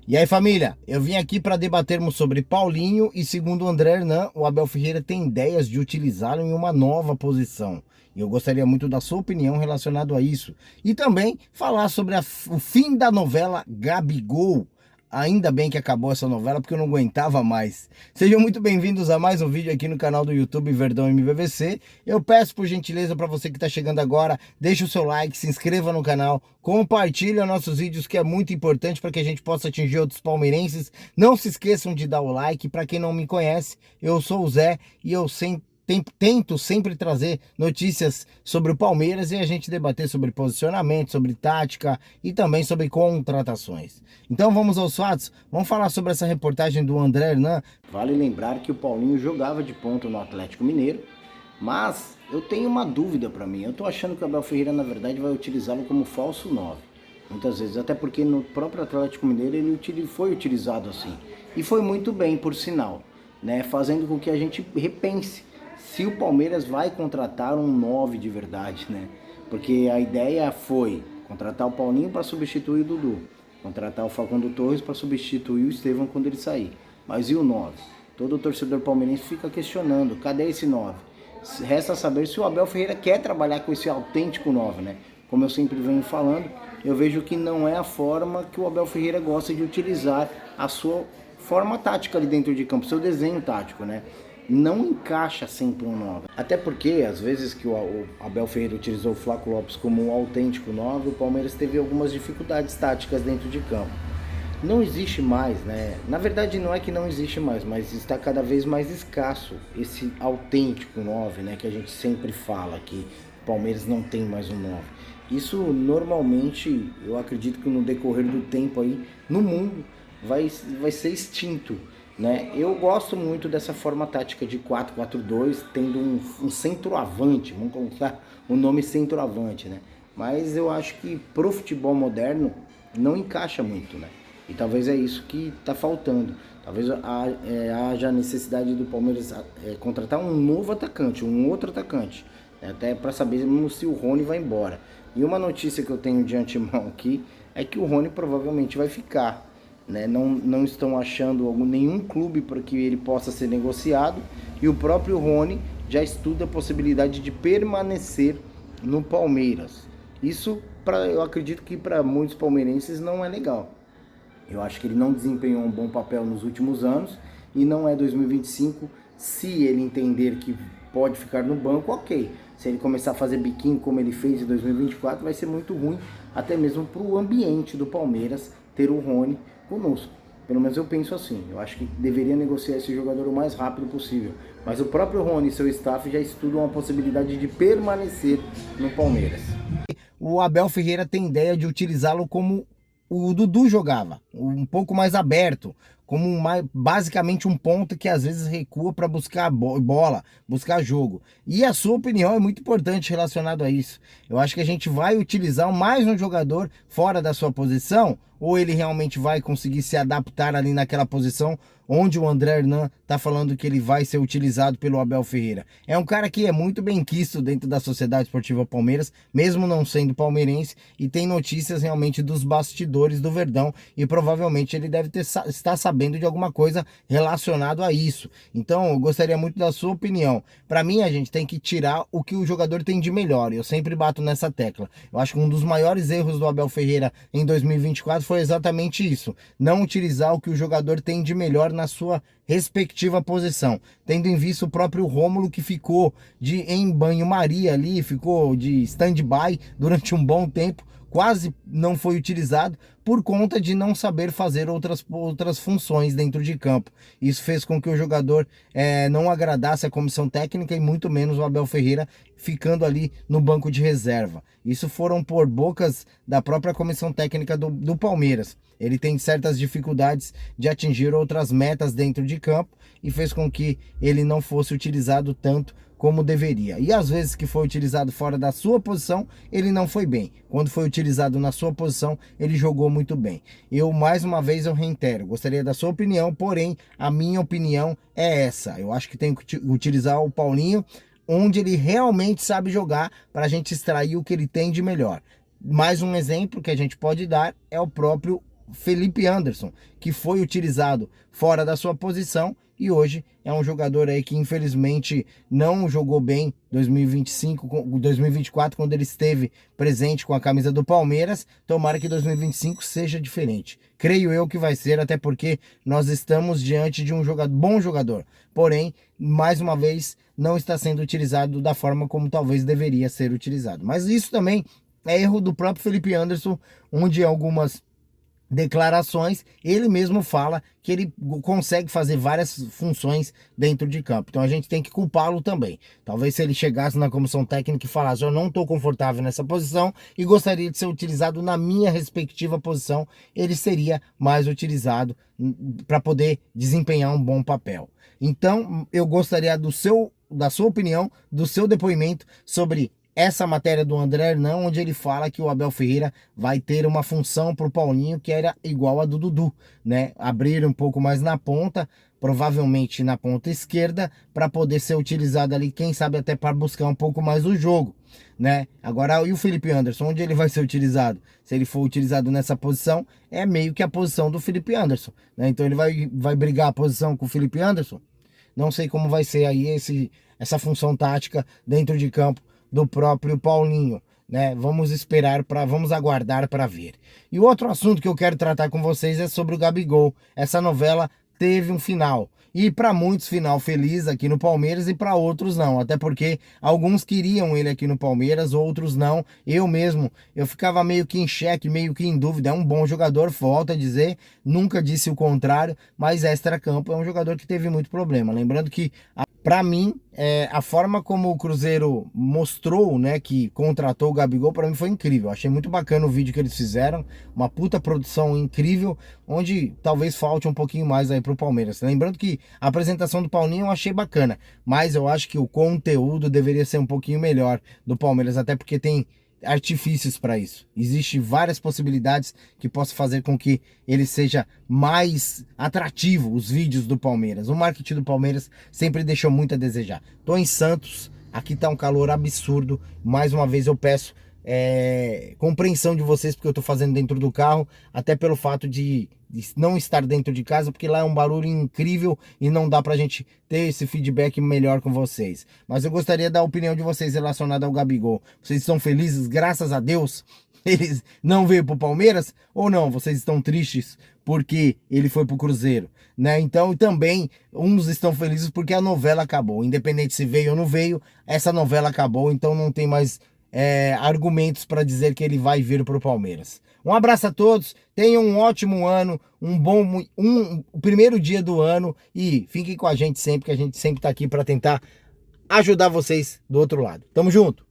E aí, família, eu vim aqui para debatermos sobre Paulinho e, segundo o André Hernan, o Abel Ferreira tem ideias de utilizá-lo em uma nova posição. E eu gostaria muito da sua opinião relacionado a isso. E também falar sobre o fim da novela Gabigol. Ainda bem que acabou essa novela, porque eu não aguentava mais. Sejam muito bem-vindos a mais um vídeo aqui no canal do YouTube Verdão MVVC. Eu peço por gentileza para você que está chegando agora, deixe o seu like, se inscreva no canal, compartilhe nossos vídeos, que é muito importante para que a gente possa atingir outros palmeirenses. Não se esqueçam de dar o like. Para quem não me conhece, eu sou o Zé e eu tento sempre trazer notícias sobre o Palmeiras e a gente debater sobre posicionamento, sobre tática e também sobre contratações. Então vamos aos fatos, vamos falar sobre essa reportagem do André Hernan. Vale lembrar que o Paulinho jogava de ponta no Atlético Mineiro, mas eu tenho uma dúvida para mim. Eu tô achando que o Abel Ferreira na verdade vai utilizá-lo como falso 9. Muitas vezes, até porque no próprio Atlético Mineiro ele foi utilizado assim. E foi muito bem, por sinal, né? Fazendo com que a gente repense se o Palmeiras vai contratar um 9 de verdade, né? Porque a ideia foi contratar o Paulinho para substituir o Dudu, contratar o Facundo Torres para substituir o Estevão quando ele sair. Mas e o 9? Todo torcedor palmeirense fica questionando, cadê esse 9? Resta saber se o Abel Ferreira quer trabalhar com esse autêntico 9, né? Como eu sempre venho falando, eu vejo que não é a forma que o Abel Ferreira gosta de utilizar a sua forma tática ali dentro de campo, seu desenho tático, né? Não encaixa sempre um 9. Até porque, às vezes que o Abel Ferreira utilizou o Flaco Lopes como um autêntico 9, o Palmeiras teve algumas dificuldades táticas dentro de campo. Não existe mais, né? Na verdade não é que não existe mais, mas está cada vez mais escasso esse autêntico 9, né? Que a gente sempre fala que o Palmeiras não tem mais um 9. Isso normalmente, eu acredito que no decorrer do tempo aí, no mundo, vai ser extinto, né? Eu gosto muito dessa forma tática de 4-4-2, tendo um centroavante, vamos colocar o nome centroavante, né? Mas eu acho que pro futebol moderno não encaixa muito, né? E talvez é isso que está faltando. Talvez haja necessidade do Palmeiras contratar um novo atacante, um outro atacante, né? Até para saber se o Rony vai embora. E uma notícia que eu tenho de antemão aqui é que o Rony provavelmente vai ficar, né? Não estão achando nenhum clube para que ele possa ser negociado, e o próprio Rony já estuda a possibilidade de permanecer no Palmeiras. Isso, eu acredito que para muitos palmeirenses não é legal. Eu acho que ele não desempenhou um bom papel nos últimos anos e não é 2025. Se ele entender que pode ficar no banco, ok. Se ele começar a fazer biquinho como ele fez em 2024, vai ser muito ruim, até mesmo para o ambiente do Palmeiras ter o Rony conosco. Pelo menos eu penso assim. Eu acho que deveria negociar esse jogador o mais rápido possível. Mas o próprio Rony e seu staff já estudam a possibilidade de permanecer no Palmeiras. O Abel Ferreira tem ideia de utilizá-lo como o Dudu jogava, um pouco mais aberto, como basicamente um ponto que às vezes recua para buscar bola, buscar jogo. E a sua opinião é muito importante relacionado a isso. Eu acho que a gente vai utilizar mais um jogador fora da sua posição, ou ele realmente vai conseguir se adaptar ali naquela posição onde o André Hernan tá falando que ele vai ser utilizado pelo Abel Ferreira. É um cara que é muito bem quisto dentro da Sociedade Esportiva Palmeiras, mesmo não sendo palmeirense, e tem notícias realmente dos bastidores do Verdão, e provavelmente ele deve estar sabendo de alguma coisa relacionado a isso. Então eu gostaria muito da sua opinião. Para mim, a gente tem que tirar o que o jogador tem de melhor, eu sempre bato nessa tecla. Eu acho que um dos maiores erros do Abel Ferreira em 2024 foi exatamente isso: não utilizar o que o jogador tem de melhor na sua respectiva posição, tendo em vista o próprio Rômulo, que ficou em banho-maria ali, ficou de stand-by durante um bom tempo, quase não foi utilizado por conta de não saber fazer outras funções dentro de campo. Isso fez com que o jogador não agradasse a comissão técnica e muito menos o Abel Ferreira, ficando ali no banco de reserva. Isso foram por bocas da própria comissão técnica do Palmeiras. Ele tem certas dificuldades de atingir outras metas dentro de campo e fez com que ele não fosse utilizado tanto como deveria. E às vezes que foi utilizado fora da sua posição, ele não foi bem. Quando foi utilizado na sua posição, ele jogou muito bem. Mais uma vez, eu reitero, gostaria da sua opinião, porém, a minha opinião é essa. Eu acho que tem que utilizar o Paulinho onde ele realmente sabe jogar, para a gente extrair o que ele tem de melhor. Mais um exemplo que a gente pode dar é o próprio Felipe Anderson, que foi utilizado fora da sua posição e hoje é um jogador aí que infelizmente não jogou bem 2025, 2024, quando ele esteve presente com a camisa do Palmeiras. Tomara que 2025 seja diferente. Creio eu que vai ser, até porque nós estamos diante de um bom jogador. Porém, mais uma vez, não está sendo utilizado da forma como talvez deveria ser utilizado. Mas isso também é erro do próprio Felipe Anderson, onde algumas declarações, ele mesmo fala que ele consegue fazer várias funções dentro de campo. Então a gente tem que culpá-lo também. Talvez se ele chegasse na comissão técnica e falasse: eu não estou confortável nessa posição e gostaria de ser utilizado na minha respectiva posição, ele seria mais utilizado para poder desempenhar um bom papel. Então eu gostaria da sua opinião, do seu depoimento sobre essa matéria do André Hernan, onde ele fala que o Abel Ferreira vai ter uma função para o Paulinho que era igual a do Dudu, né? Abrir um pouco mais na ponta, provavelmente na ponta esquerda, para poder ser utilizado ali, quem sabe até para buscar um pouco mais o jogo, né? Agora, e o Felipe Anderson, onde ele vai ser utilizado? Se ele for utilizado nessa posição, é meio que a posição do Felipe Anderson, né? Então ele vai brigar a posição com o Felipe Anderson? Não sei como vai ser aí essa função tática dentro de campo do próprio Paulinho, né? Vamos aguardar para ver. E o outro assunto que eu quero tratar com vocês é sobre o Gabigol. Essa novela teve um final. E para muitos, final feliz aqui no Palmeiras, e para outros não. Até porque alguns queriam ele aqui no Palmeiras, outros não. Eu mesmo, eu ficava meio que em xeque, meio que em dúvida. É um bom jogador, volto a dizer, nunca disse o contrário, mas extra-campo é um jogador que teve muito problema. Lembrando que, para mim, a forma como o Cruzeiro mostrou, né, que contratou o Gabigol, para mim foi incrível. Achei muito bacana o vídeo que eles fizeram, uma puta produção incrível, onde talvez falte um pouquinho mais aí pro Palmeiras. Lembrando que a apresentação do Paulinho eu achei bacana, mas eu acho que o conteúdo deveria ser um pouquinho melhor do Palmeiras, até porque tem artifícios para isso. Existem várias possibilidades que possam fazer com que ele seja mais atrativo, os vídeos do Palmeiras. O marketing do Palmeiras sempre deixou muito a desejar. Tô em Santos, aqui tá um calor absurdo. Mais uma vez eu peço compreensão de vocês, porque eu tô fazendo dentro do carro, até pelo fato de não estar dentro de casa, porque lá é um barulho incrível e não dá pra gente ter esse feedback melhor com vocês. Mas eu gostaria da opinião de vocês relacionada ao Gabigol. Vocês estão felizes, graças a Deus, ele não veio pro Palmeiras? Ou não, vocês estão tristes porque ele foi pro Cruzeiro, né? Então também uns estão felizes porque a novela acabou. Independente se veio ou não veio, essa novela acabou, então não tem mais argumentos para dizer que ele vai vir para o Palmeiras. Um abraço a todos, tenham um ótimo ano, o primeiro dia do ano, e fiquem com a gente sempre, que a gente sempre está aqui para tentar ajudar vocês do outro lado. Tamo junto!